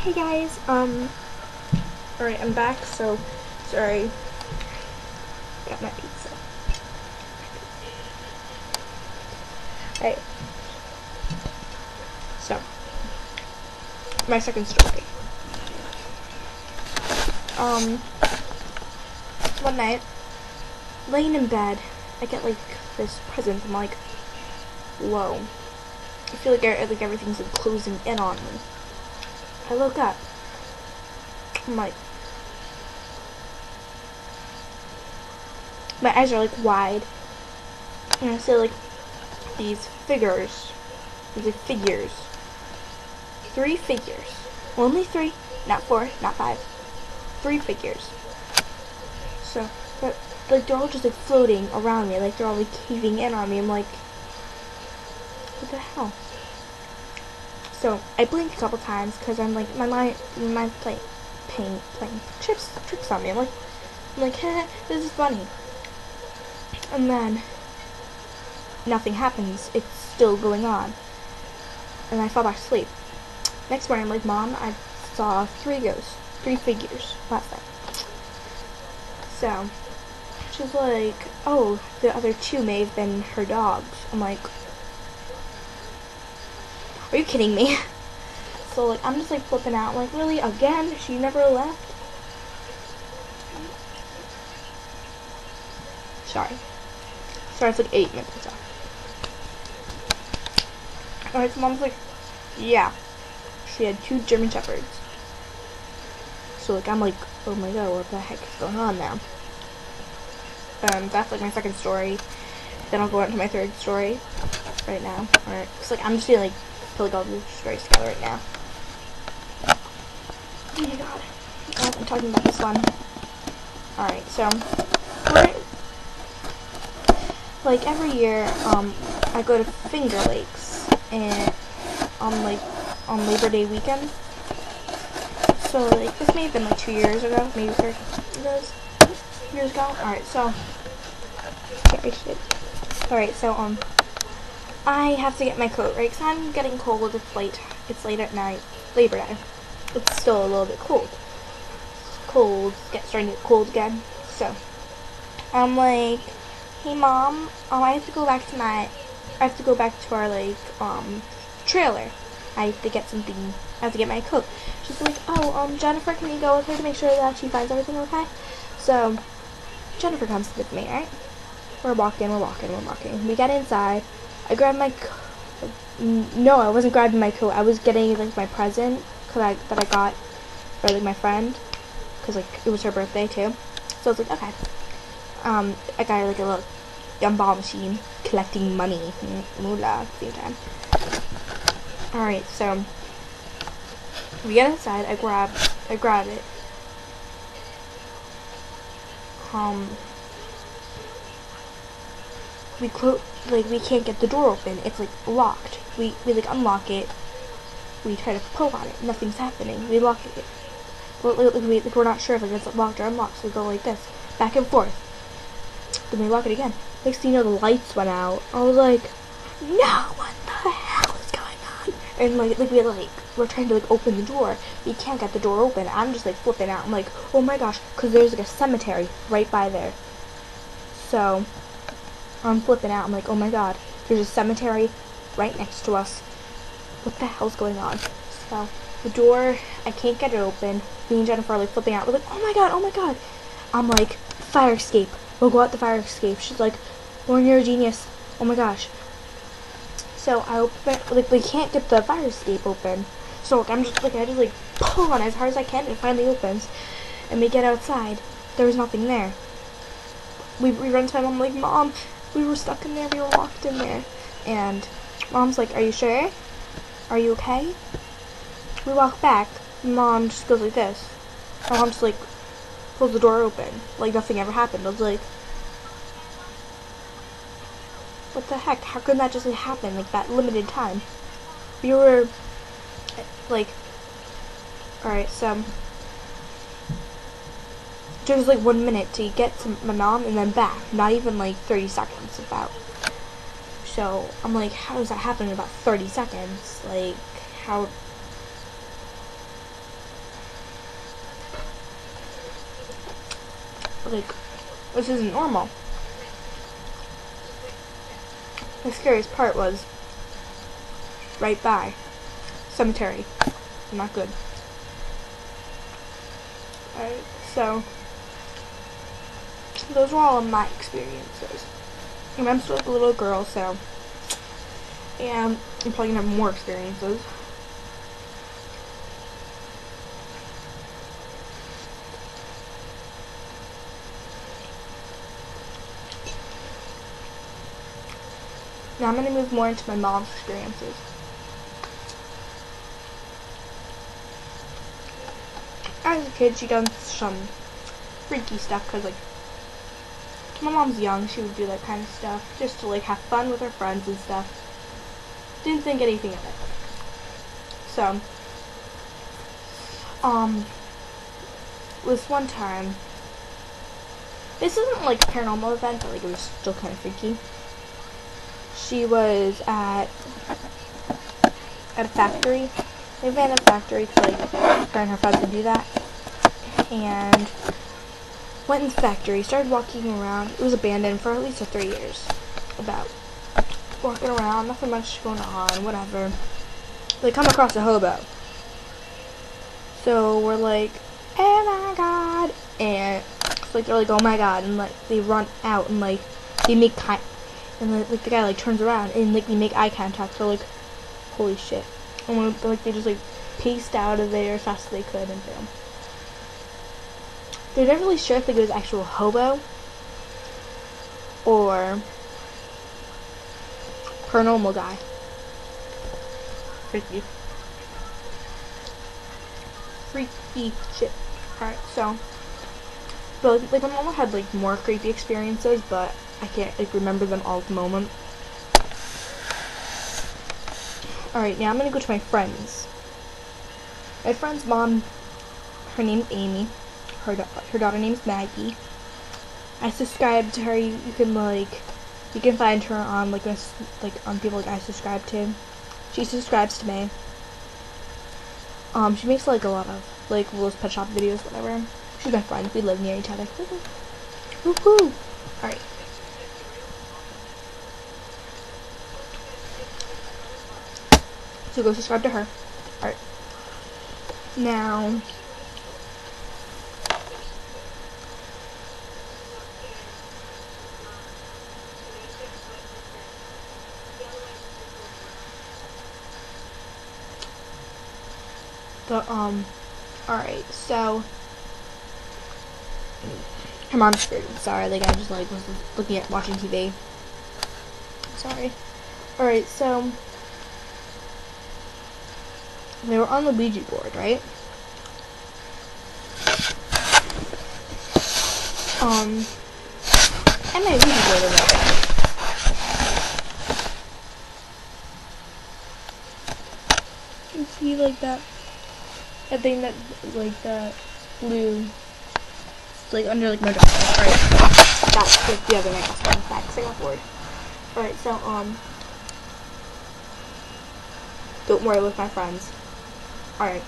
Hey guys, alright, I'm back, so, sorry, got my pizza. Alright, so, my second story. One night, laying in bed, I get, like, this present. I'm like, whoa, I feel like everything's, like, closing in on me. I look up, I'm like, my eyes are, like, wide, and I see, like, these figures, these, like, figures, 3 figures, only 3, not 4, not 5, 3 figures. So, they're all just, like, floating around me, like, they're all, like, caving in on me. I'm like, what the hell? So, I blinked a couple times, because I'm like, my mind playing tricks on me. I'm like, heh, this is funny. And then, nothing happens. It's still going on. And I fall back asleep. Next morning, I'm like, Mom, I saw 3 ghosts, 3 figures last night. So, she's like, oh, the other 2 may have been her dogs. I'm like, are you kidding me? So, like, I'm just, like, flipping out. I'm like, really? Again? She never left? Sorry, it's like 8 minutes off. Alright, so Mom's like, yeah. She had 2 German Shepherds. So, like, I'm like, oh my god, what the heck is going on now? That's, like, my second story. Then I'll go on to my third story right now. Alright, so, like, I'm just gonna, like, put, like, all these stories together right now. Oh my god. I'm talking about this one. Alright, so, like, every year, I go to Finger Lakes, and, on Labor Day weekend. So, like, this may have been, like, 2 years ago, maybe 3 years ago. Alright, so, alright, so, I have to get my coat, right, because I'm getting cold. It's late at night, Labor Day. It's still a little bit cold. Starting to get cold again. So, I'm like, hey Mom, I have to go back to our, like, trailer. I have to get my coat. She's like, oh, Jennifer, can you go with her to make sure that she finds everything okay? So, Jennifer comes with me, right? We're walking. We get inside. I grab my coat. No, I wasn't grabbing my coat. I was getting, like, my present that I got for, like, my friend. Because, like, it was her birthday, too. So I was like, okay. I got, like, a little gumball machine collecting money. Moolah at the same time. Alright, so we get inside. I grab it. We can't get the door open. It's, like, locked. We like, unlock it. We try to pull on it. Nothing's happening. We lock it. We're not sure if it's locked or unlocked, so we go like this, back and forth. Then we lock it again. Next thing you know, the lights went out. I was like, no, what the hell is going on? And we're trying to, like, open the door. We can't get the door open. I'm just, like, flipping out. I'm like, oh my gosh, because there's, like, a cemetery right by there. So I'm flipping out. I'm like, oh my god, there's a cemetery right next to us. What the hell's going on? So the door, I can't get it open. Me and Jennifer are, like, flipping out. We're like, oh my god. I'm like, fire escape. We'll go out the fire escape. She's like, Lauren, you're a genius. Oh my gosh. So I open it, like, we can't get the fire escape open. So, like, I just pull on it as hard as I can, and it finally opens. And we get outside. There was nothing there. We run to my mom, like, Mom, we were stuck in there. We were locked in there. And Mom's like, are you sure? Are you okay? We walk back. Mom just goes like this. My mom just, like, pulls the door open. Like, nothing ever happened. I was like, what the heck? How could that just, like, happen, like, that limited time? We were, like, alright, so it took us, like, 1 minute to get to my mom and then back. Not even, like, 30 seconds about. So I'm like, how does that happen in about 30 seconds? Like, how like, this isn't normal. The scariest part was right by cemetery. Not good. Alright, so those were all of my experiences. And I'm still like a little girl, so yeah, I'm probably gonna have more experiences. Now I'm going to move more into my mom's experiences. As a kid, she done some freaky stuff because, like, my mom's young. She would do that kind of stuff just to, like, have fun with her friends and stuff. Didn't think anything of it. So, this one time, this isn't, like, a paranormal event, but, like, it was still kind of freaky. She was at a factory. They ran a factory because, like, her and her friends would do that. And went in the factory, started walking around. It was abandoned for at least 3 years. About walking around, nothing much going on, whatever. They come across a hobo. So we're like, oh my god. And it's like, they're like, oh my god. And, like, they run out and, like, they make and like the guy like turns around and like we make eye contact. So like, holy shit! And when, like they just like paced out of there as fast as they could and boom. They're never really sure if like, it was actual hobo or paranormal guy. Freaky shit. Alright, so but like my mom had like more creepy experiences, but I can't like remember them all at the moment. Alright, now I'm gonna go to my friends. My friend's mom, her name's Amy. Her daughter name's Maggie. I subscribe to her. You can find her on on people like I subscribe to. She subscribes to me. She makes like a lot of like Will's Pet Shop videos, whatever. She's my friend. We live near each other. Woohoo! Alright. So go subscribe to her. Alright. Now, alright, so her mom's screwed. Sorry, like I just like was looking at watching TV. Sorry. Alright, so they were on the Ouija board, right? And my Ouija board over there. You see, like that thing that, like that blue, like under like my dog. Alright, that's like the other next one. Back board. Alright, so don't worry with my friends. Alright.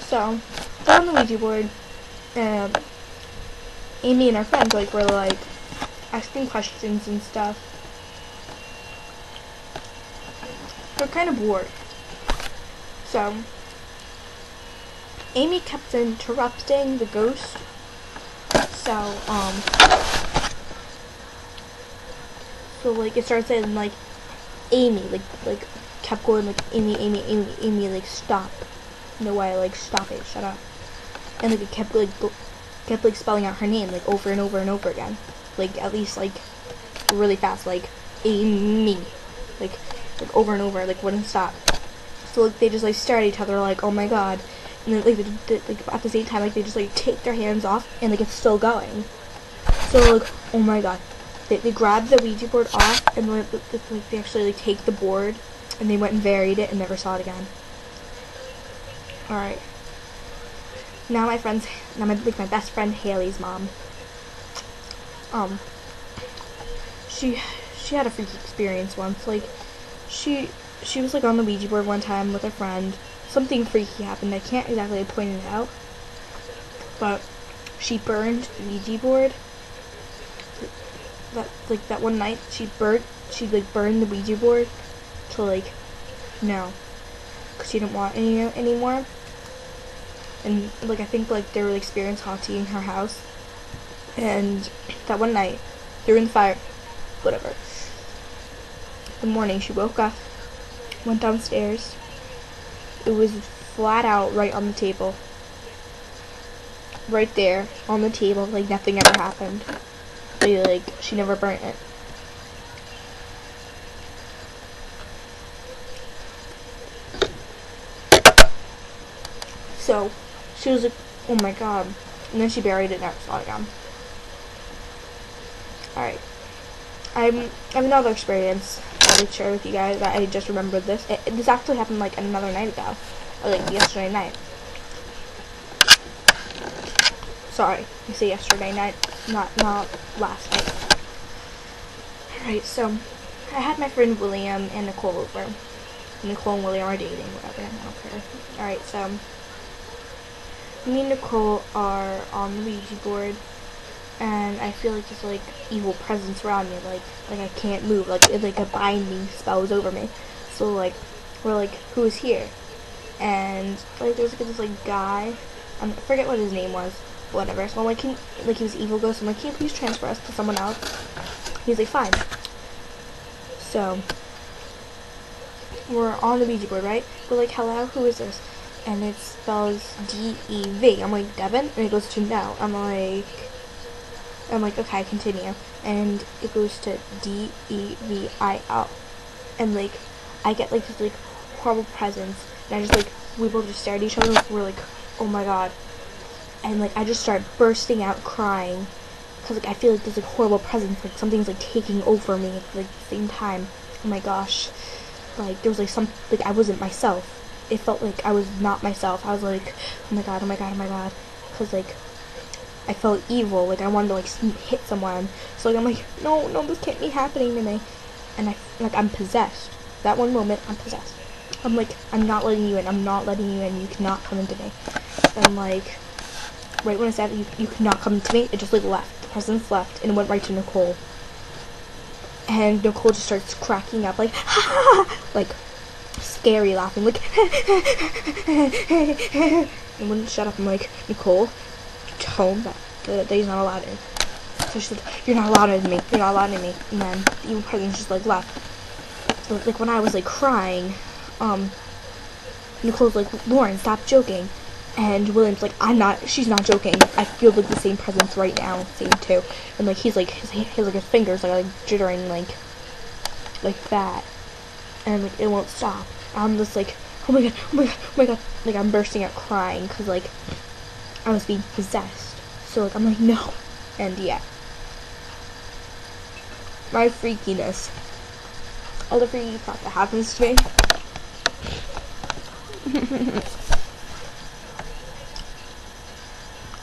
So, they're on the Ouija board, and Amy and her friends were like asking questions and stuff. They're kind of bored. So, Amy kept interrupting the ghost. So, like it started saying like Amy, like kept going like Amy, like stop. No way, like stop it, shut up. And like it kept like spelling out her name like over and over and over again. Like at least like really fast, like Amy. Like over and over, like wouldn't stop. So like they just like stare at each other like, oh my god. And then like at the same time like they just like take their hands off and like it's still going. So like, oh my god. They grabbed the Ouija board off and like they actually like take the board and they went and buried it and never saw it again. Alright. Now my best friend Haley's mom. She had a freaky experience once. Like she was like on the Ouija board one time with a friend. Something freaky happened. I can't exactly point it out. But she burned the Ouija board. That one night she burned the Ouija board to no, because she didn't want any anymore. And I think they were experiencing haunting her house. And that one night, threw in the fire, whatever. The morning she woke up, went downstairs. It was flat out right on the table. Right there on the table, nothing ever happened. She never burnt it. So she was like, oh my god. And then she buried it and never saw it again. Alright. I have another experience I'll share with you guys that I just remembered this. This actually happened another night ago. Or yesterday night. Sorry, I say yesterday night, not last night. Alright, so I had my friend William and Nicole over. Nicole and William are dating, whatever, I don't care. Alright, so me and Nicole are on the Ouija board, and I feel there's evil presence around me, I can't move, it's a binding spell is over me. So we're who's here? And there's this guy, I forget what his name was, whatever. So I'm he was evil ghost. I'm like, can you please transfer us to someone else? He's like, fine. So we're on the Ouija board, right? We're like, hello, who is this? And it spells D-E-V. I'm like, Devin? And it goes to no. I'm like, okay, continue. And it goes to D-E-V-I-L. And I get this horrible presence. And I just we both just stare at each other. We're oh my god. And I just start bursting out crying. Because I feel there's horrible presence. Something's taking over me at the same time. Oh my gosh. There was some, I wasn't myself. It felt I was not myself. I was oh my god, oh my god, oh my god. Because I felt evil. I wanted to hit someone. So I'm no, this can't be happening to me. And I'm possessed. That one moment, I'm possessed. I'm I'm not letting you in. I'm not letting you in. You cannot come into me. And right when I said you cannot come into me, it just left. The presence left and it went right to Nicole. And Nicole just starts cracking up scary laughing and wouldn't shut up. I'm Nicole, tell him that he's not allowed in. So she's you're not allowed in me. You're not allowed in me. And then the evil presence just left. So, when I was crying, Nicole's Lauren, stop joking. And William's she's not joking. I feel the same presence right now, same too. And he's his fingers jittering like that. And it won't stop. I'm just oh my god, oh my god, oh my god. I'm bursting out crying because I was being possessed. So I'm no. And yeah. My freakiness. All the freaky stuff that happens to me.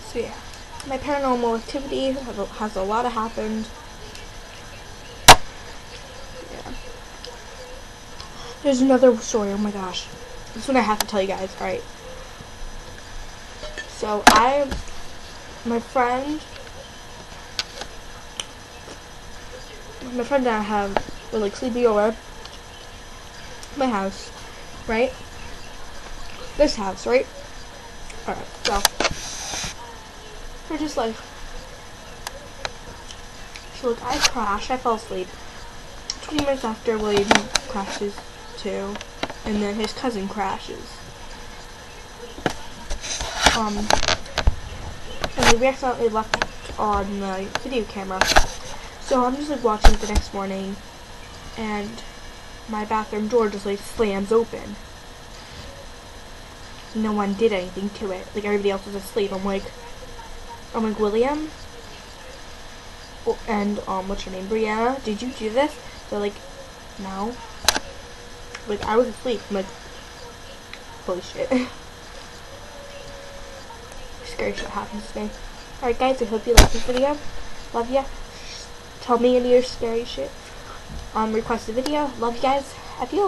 So yeah, my paranormal activity has a lot of happened. Yeah. There's another story. Oh my gosh, this one I have to tell you guys. All right. So my friend and I we're sleeping over my house, right? This house, right? Alright, so we're just so I crashed, I fell asleep. 20 minutes after, William crashes too, and then his cousin crashes. And we accidentally left on the video camera. So I'm just watching it the next morning, and my bathroom door just slams open. No one did anything to it. Everybody else was asleep. I'm William? And what's your name? Brianna? Did you do this? They're no. I was asleep. I'm holy shit. Scary shit happens to me. Alright guys, I hope you liked this video. Love ya. Tell me any of your scary shit. Request a video. Love you guys. Happy.